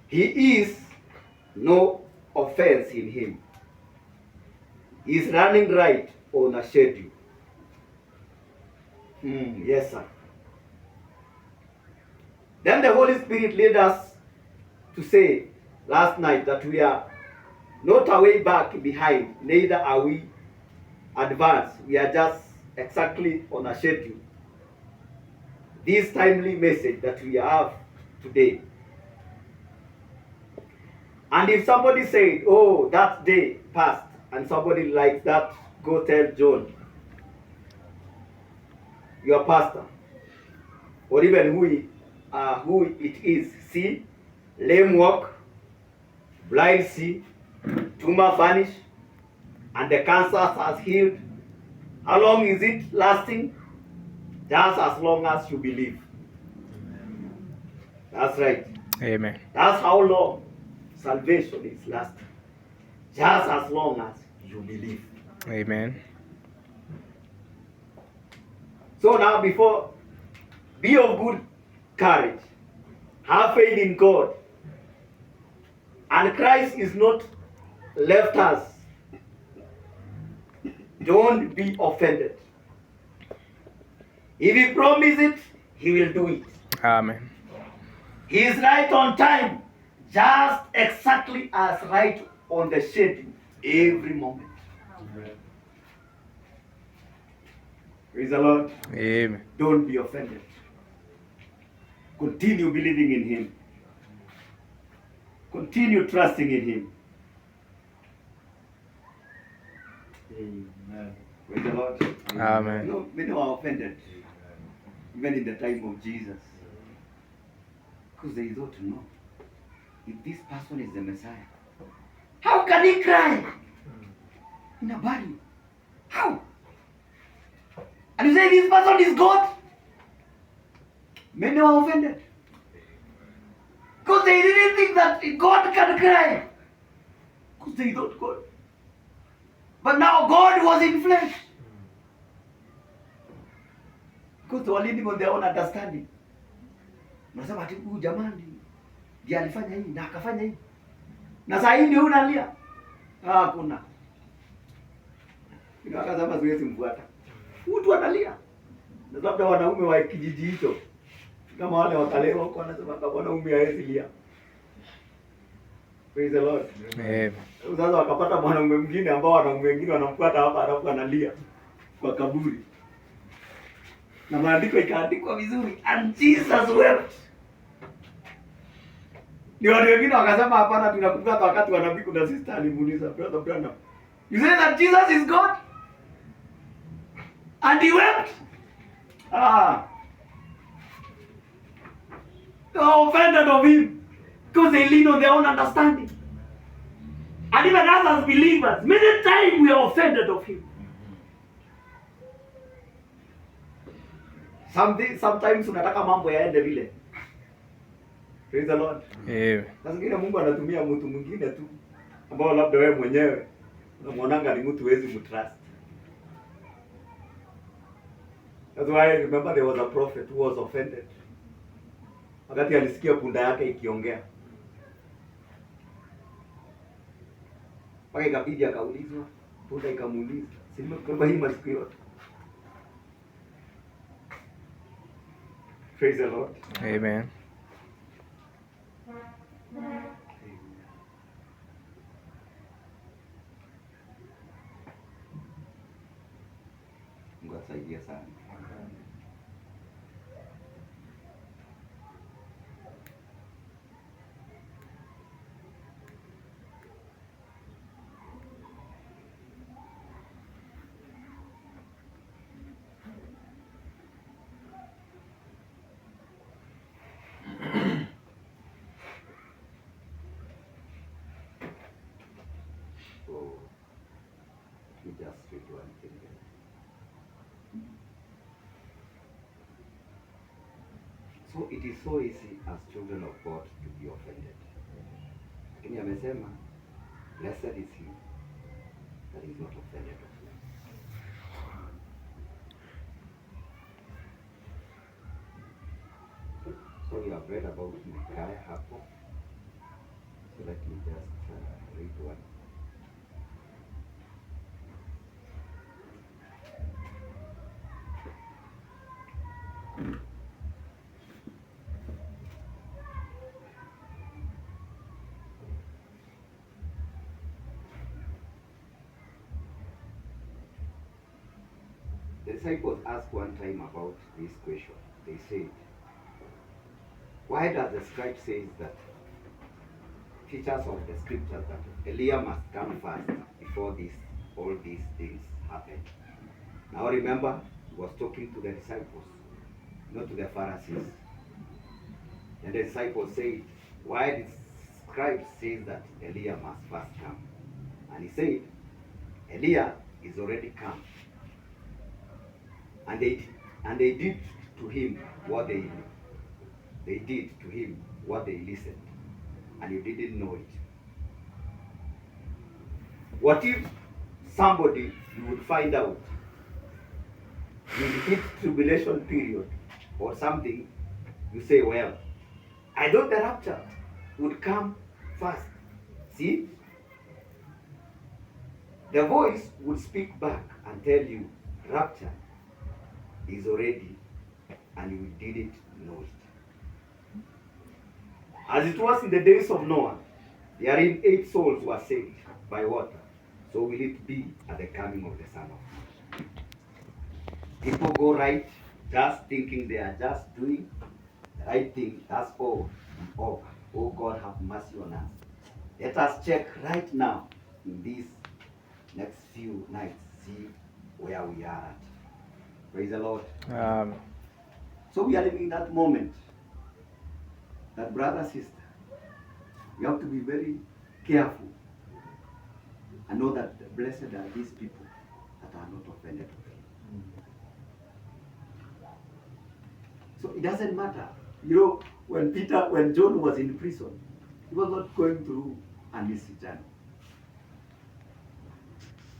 He is no offense in him. He is running right on a schedule. Yes, sir. Then the Holy Spirit led us to say last night that we are not a way back behind, neither are we advanced. We are just exactly on a schedule. This timely message that we have today. And if somebody said, oh, that day passed, and somebody like that, go tell John, your pastor, or even who it is, see, lame walk, blind see, tumor vanish, and the cancer has healed. How long is it lasting? Just as long as you believe. That's right.
Amen.
That's how long salvation is lasting. Just as long as you believe.
Amen.
So now be of good courage. Have faith in God. And Christ is not left us. Don't be offended. If he promises it, he will do it.
Amen.
He is right on time, just exactly as right on the schedule every moment. Amen. Praise the Lord.
Amen.
Don't be offended. Continue believing in him. Continue trusting in him. Amen. Praise the Lord.
Amen.
You know, many are offended, even in the time of Jesus, because they don't know if this person is the Messiah. How can he cry in a body? How? And you say this person is God? Many are offended, because they didn't think that God can cry, because they thought God. But now God was in flesh. Because they were living on their own understanding. Unasema ati huyu jamani ndiye alifanya hii na akafanya hii. Na sasa hii ndio unalia. Hakuna. Ndio akasema siwezi mfuata. Mtu analia. Na labda wanaume wa kijiji hicho kama wale wakalewa huko wanasema kama wanaume hawezi lia. Praise the Lord.
Amen.
Sasa wakapata mwanaume mwingine ambao wanaume wengine wanamfuata hapa alafu analia kwa kaburi. Na maandiko ikaandikwa vizuri, and Jesus wept. Ni watu wengine wakasema hapana, tunakumbuka wakati wa nabii kuna sister alimuuliza brother Branham, you say that Jesus is God and he wept? They are offended of him because they lean on their own understanding. And even us as believers, many times we are offended of him. Sometimes unataka mambo yaende vile. Praise the Lord.
Amen.
Sasa ngine Mungu anatumia mtu mwingine tu ambao labda wewe mwenyewe unamwonanga ni mtu huwezi mtrust. That's why I remember there was a prophet who was offended. Wakati alisikia punda yake ikiongea. Paka ikabidi akaulizwa, punda ikamuuliza, si nimekupa hii masiku yote? Praise the Lord.
Amen.
Mungu asaidie sana. to anything else. So it is so easy as children of God to be offended. Lakini amesema, blessed is he that is not offended of me. So we have read about Micaiah hapo. So let me just read one. The disciples asked one time about this question. They said, why does the scribe say that teachers of the scriptures that Elijah must come first before all these things happen? Now remember, he was talking to the disciples, not to the Pharisees. And the disciples said, why the scribe says that Elijah must first come? And he said, Elijah is already come. And they did to him what they did to him what they listened, and you didn't know it. What if somebody you would find out in the hit tribulation period or something, you say, well, I thought the rapture would come first. See? The voice would speak back and tell you, rapture is already, and you didn't know it. As it was in the days of Noah, therein 8 souls were saved by water. So will it be at the coming of the Son of Man. People go right, just thinking they are just doing the right thing. That's all. Oh God, have mercy on us. Let us check right now in these next few nights, see where we are at. Praise the Lord. So we are living in that moment, that brother, sister, we have to be very careful and know that blessed are these people that are not offended of him. So it doesn't matter. You know, when John was in prison, he was not going through an easy journey.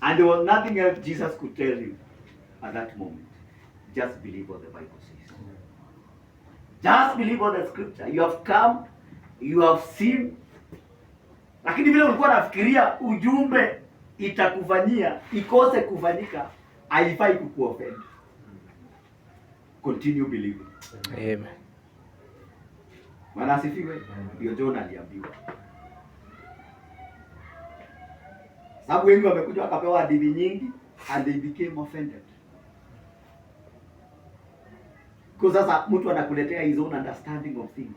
And there was nothing else Jesus could tell you at that moment. Just believe what the Bible says. Just believe what the scripture. You have come, you have seen. Lakini vile ulikuwa nafikiria ujumbe itakufanyia ikose kufanyika, haifai kukuoffend. Continue believing.
Amen.
Maana asifiwe. Ndio John aliambiwa. Sababu wengi wamekuja wakapewa hadithi nyingi and they became offended. Kwa sasa mtu anakuletea his own understanding of things.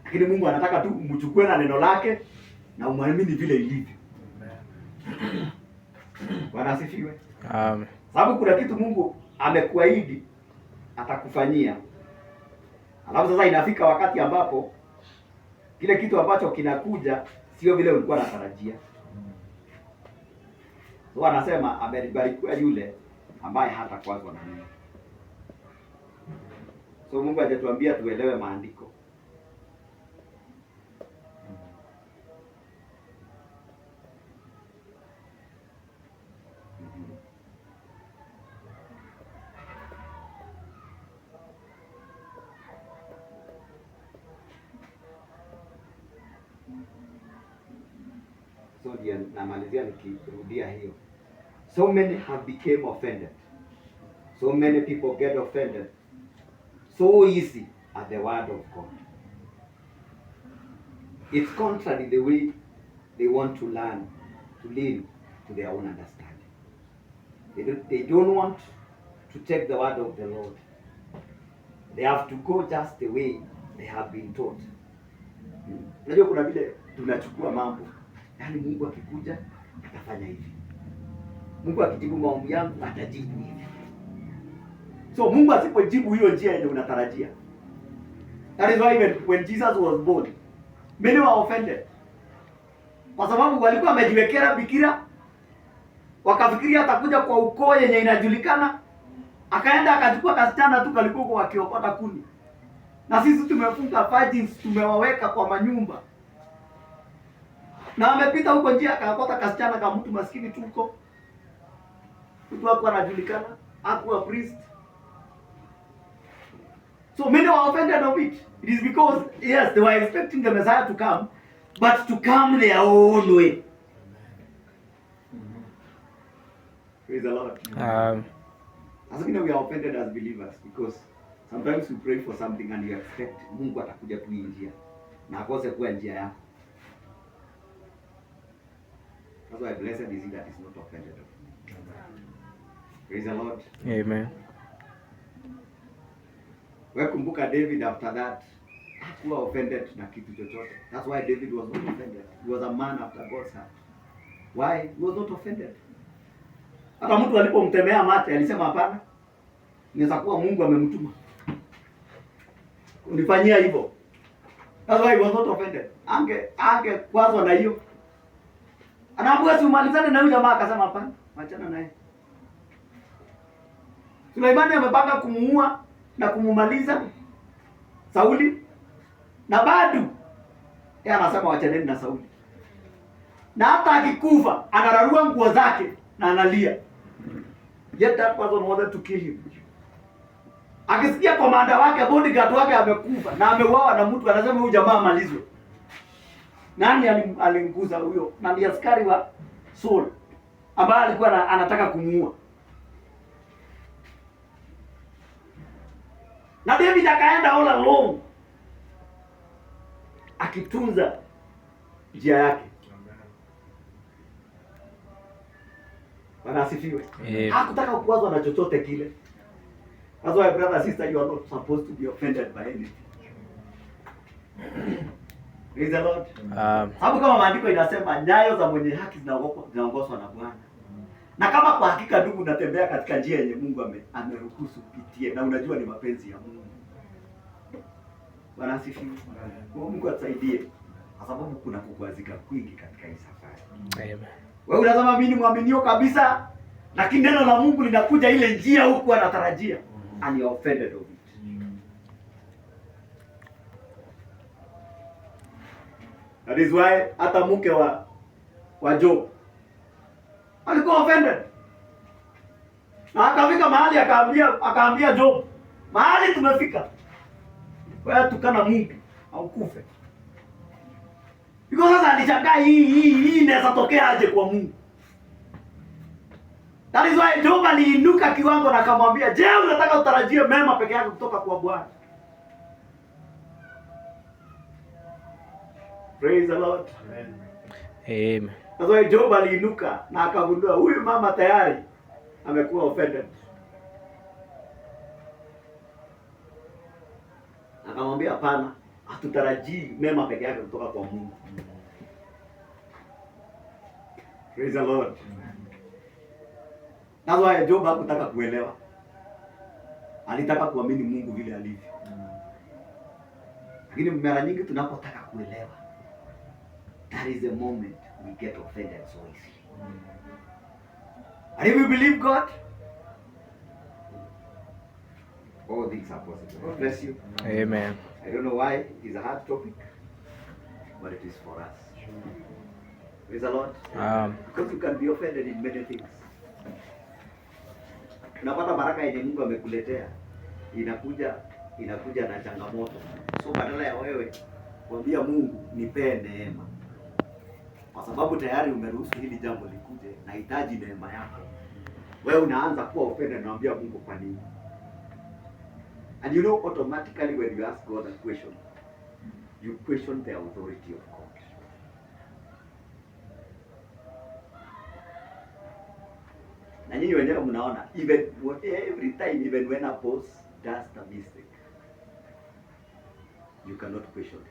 Lakini Mungu anataka tu umchukue na neno lake na umwamini vile ilivyo. Bwana asifiwe.
Amen.
Sababu kuna kitu Mungu amekuahidi atakufanyia. Alafu sasa inafika wakati ambapo kile kitu ambacho kinakuja sio vile ulikuwa unatarajia. So anasema amebarikiwa yule ambaye hata kwazwa na mimi. So Mungu hajatuambia tuelewe maandiko. So ndio namalizia nikirudia hiyo. So many have become offended. So many people get offended so easy at the word of God. It's contrary the way they want to learn, to lean to their own understanding. They don't want to take the word of the Lord. They have to go just the way they have been taught. Unajua kuna vile tunachukua mambo. Yaani Mungu akikuja atafanya hivi. Mungu akijibu maombi yangu atajibu hivi. So Mungu asipojibu hiyo njia yenye unatarajia. That is why when Jesus was born, many were offended. Kwa sababu walikuwa wamejiwekea bikira wakafikiria atakuja kwa ukoo yenye inajulikana, akaenda akachukua kasichana tu kalikuwa wakiokota kuni, na sisi tumefunga virgins, tumewaweka kwa manyumba, na amepita huko njia akaokota kasichana kama mtu maskini tuko mtu wako anajulikana, hakuwa priest. So many were offended of it. It is because, yes, they were expecting the Messiah to come, but to come their own way. Praise the Lord. As we know, we are offended as believers because sometimes we pray for something and you expect Mungu atakuja tu njia na akose kuwa njia yako. That's why blessed is he that is not offended. Praise the Lord.
Amen.
Wewe kumbuka David after that hakuwa offended na kitu chochote. That's why David was not offended. He was a man after God's heart. Why? He was not offended. Hata mtu alipomtemea mate alisema hapana. Inaweza kuwa Mungu amemtuma unifanyia hivyo. That's why he was not offended. Ange kwazwa na hiyo. Anaambiwa si umalizane na huyo jamaa, akasema hapana, achana naye. Suleimani amepanga kumuua na kumumaliza Sauli, na bado yeye anasema wachaneni na Sauli. Na hata akikufa anararua nguo zake na analia. Yet that person wanted to kill him. Akisikia komanda wake, bodyguard wake amekufa na ameuawa na mtu, anasema huyu jamaa amalizwe. Nani alimguza huyo? Na ni askari wa Saul ambaye alikuwa anataka kumuua. Na David akaenda all alone akitunza njia yake. Bwana asifiwe. Hakutaka kuwazwa na chochote kile. That's why brother sister, you are not supposed to be offended by anything. Praise the Lord. Sababu kama maandiko inasema nyayo za mwenye haki zinaongozwa na Bwana. Na kama kwa hakika ndugu unatembea katika njia yenye Mungu ameruhusu upitie na unajua ni mapenzi ya Mungu. Bwana asifiwe. Mungu atusaidie kwa sababu kuna kukwazika kwingi katika hii safari.
Amen.
Wewe unasema mimi ni mwaminio kabisa, lakini neno la Mungu linakuja ile njia huku anatarajia, and you are offended of it. That is why hata mke wa Job alikuwa offended. Na akafika mahali akaambia Job, mahali tumefika, wewe tukana Mungu au kufe. Because sasa alishangaa hii inaweza tokea aje kwa Mungu. That is why Job aliinuka kiwango na akamwambia, je, unataka utarajie mema peke yake kutoka kwa Bwana? Praise the Lord. Amen.
Amen.
That's why Job aliinuka na akagundua huyu mama tayari amekuwa offended. Akamwambia hapana, hatutarajii mema peke yake kutoka kwa Mungu. Praise the Lord. That's why Job hakutaka kuelewa. Alitaka kuamini Mungu vile alivyo. Lakini mara nyingi tunapotaka kuelewa, that is the moment we get offended so easily. And if we believe God, all things are possible. God bless you.
Amen.
I don't know why it is a hard topic, but it is for us. Praise the Lord. Because you can be offended in many things. Unapata baraka yenye Mungu amekuletea inakuja na changamoto. So badala ya wewe kuambia Mungu nipee neema, kwa sababu tayari umeruhusu hili jambo likuje, nahitaji neema yako, wewe unaanza kuwa offended na unamwambia Mungu kwa nini? And you know, automatically when you ask God a question, you question the authority of God. Na nyinyi wenyewe mnaona, every time, even when a boss does a mistake, you cannot question him.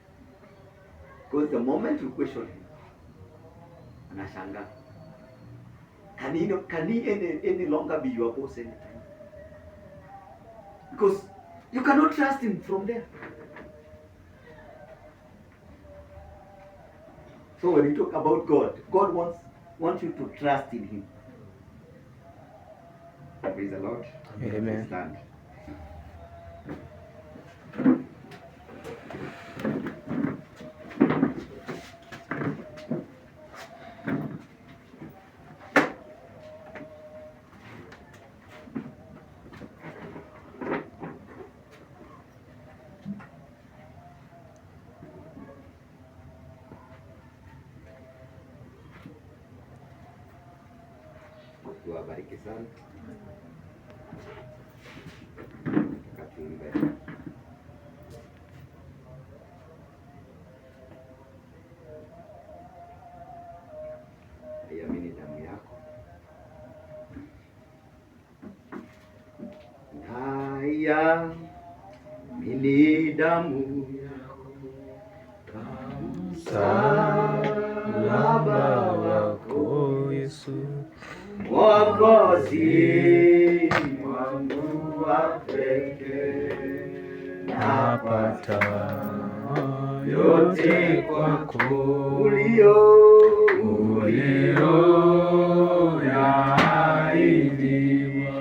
Because the moment you question him, anashangaa. Can he any longer be your boss anytime? Because you cannot trust him from there. So when you talk about God, God wants you to trust in him. Praise the Lord.
Amen.
Stand. Tuwabariki sana. Tukatumbe. Iamini damu yako. Iamini damu yako.
Msalaba wako Yesu,
Mwokozi wangu wa pekee,
napata yote kwako, ulioyaahidiwa,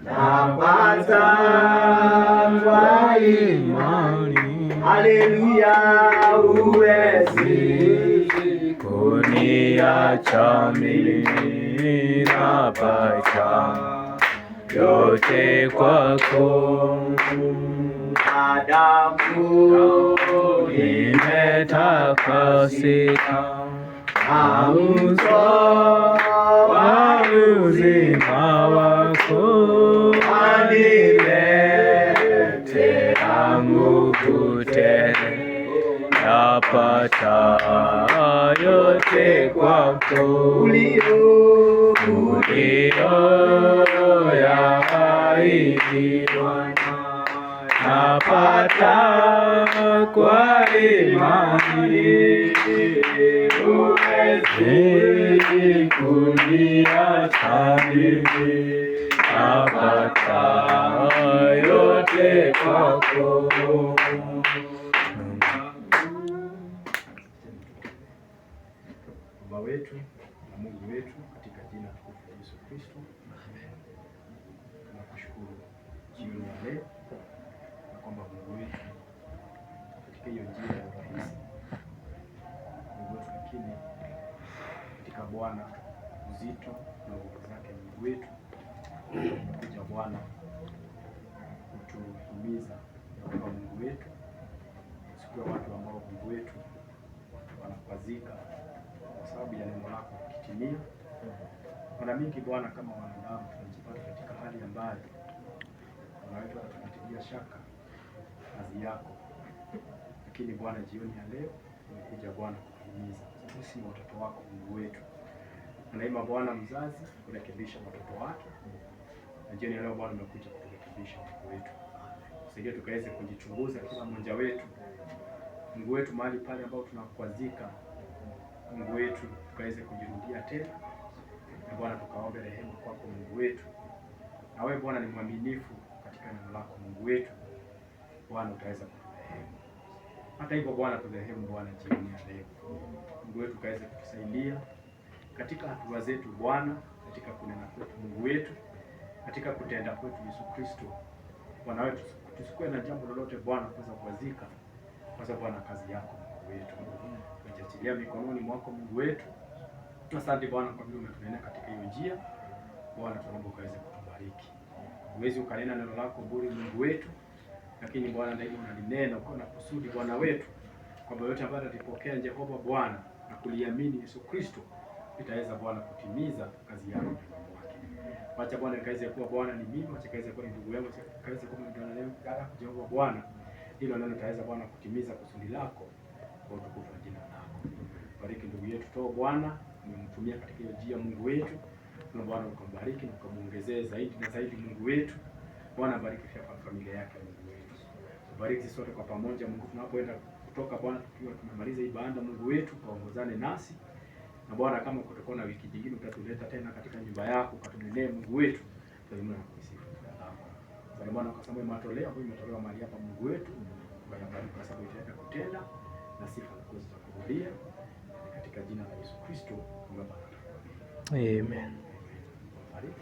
napata kwa imani. Haleluya, huwezi
kuniacha mimi, napata yote kwako.
Damu
imetakasika na mto wa uzima wako, aniletea nguvu tele, napata yote kwako, ulioyaahidiwa, napata kwa imani. Huwezi kuniacha mimi, napata yote kwako.
Baba wetu na Mungu wetu, katika jina tukufu la Yesu Kristo, tunakushukuru jioni ya leo na kwamba Mungu wetu katika hiyo njia ya urahisi Mungu wetu, lakini katika Bwana uzito na nguvu zake Mungu wetu, kuja Bwana kutuhimiza kwamba Mungu wetu sikuwa watu ambao Mungu wetu wanakwazika kwa sababu ya neno lako kukitimia. Mara mingi Bwana, kama wanadamu tunajipata katika hali ambayo unaweza tunatilia shaka kazi yako, lakini Bwana jioni ya leo umekuja Bwana kuhimiza sisi watoto wako Mungu wetu. Anaima Bwana mzazi kurekebisha watoto wake, na jioni ya leo Bwana umekuja kurekebisha Mungu wetu. Saidia tukaweze kujichunguza kila mmoja wetu Mungu wetu, mahali pale ambao tunakwazika Mungu wetu, tukaweze kujirudia tena, na Bwana tukaombe rehema kwako Mungu wetu. Na wewe Bwana ni mwaminifu katika neno lako Mungu wetu, Bwana utaweza kuturehemu. Hata hivyo Bwana turehemu Bwana jioni ya leo. Mungu wetu ukaweze kutusaidia katika hatua zetu Bwana, katika kunena kwetu Mungu wetu, katika kutenda kwetu Yesu Kristo. Bwana wetu tusikuwe na jambo lolote Bwana kuweza kuwazika, kwa sababu Bwana kazi yako Mungu wetu. Tunajiachilia mikononi mwako Mungu wetu. Asante Bwana kwa vile umetunenea katika hiyo njia. Bwana tunaomba ukaweze kutubariki. Uwezi ukanena neno lako bure Mungu wetu, lakini Bwana daima unalinena uko na kusudi Bwana wetu, kwamba yote ambayo atatipokea Jehova Bwana na kuliamini Yesu Kristo itaweza Bwana kutimiza kazi yako ndani mwake. Wacha Bwana ikaweze kuwa Bwana ni mimi, wacha ikaweze kuwa ni ndugu yangu, ikaweze kuwa ni ndugu yangu Jehova Bwana, hilo neno itaweza Bwana kutimiza kusudi lako kwa utukufu wa jina lako. Bariki ndugu yetu Too Bwana, umemtumia katika hiyo njia Mungu wetu. Na Bwana ukambariki na ukamuongezee zaidi na zaidi Mungu wetu. Bwana bariki pia kwa familia yake Mungu wetu. Bariki sote kwa pamoja Mungu, tunapoenda kutoka Bwana tukiwa tumemaliza ibada Mungu wetu, kaongozane nasi. Na Bwana kama kutakuwa na wiki nyingine utatuleta tena katika nyumba yako, katunenee Mungu wetu. Tunaomba na kusifu jina lako. Bwana Bwana kwa sababu matoleo ambayo imetolewa mahali hapa Mungu wetu, tunayabariki kwa sababu itaenda kutenda na sifa na kuweza kurudia katika jina la Yesu Kristo tunaomba.
Amen.
Bariki.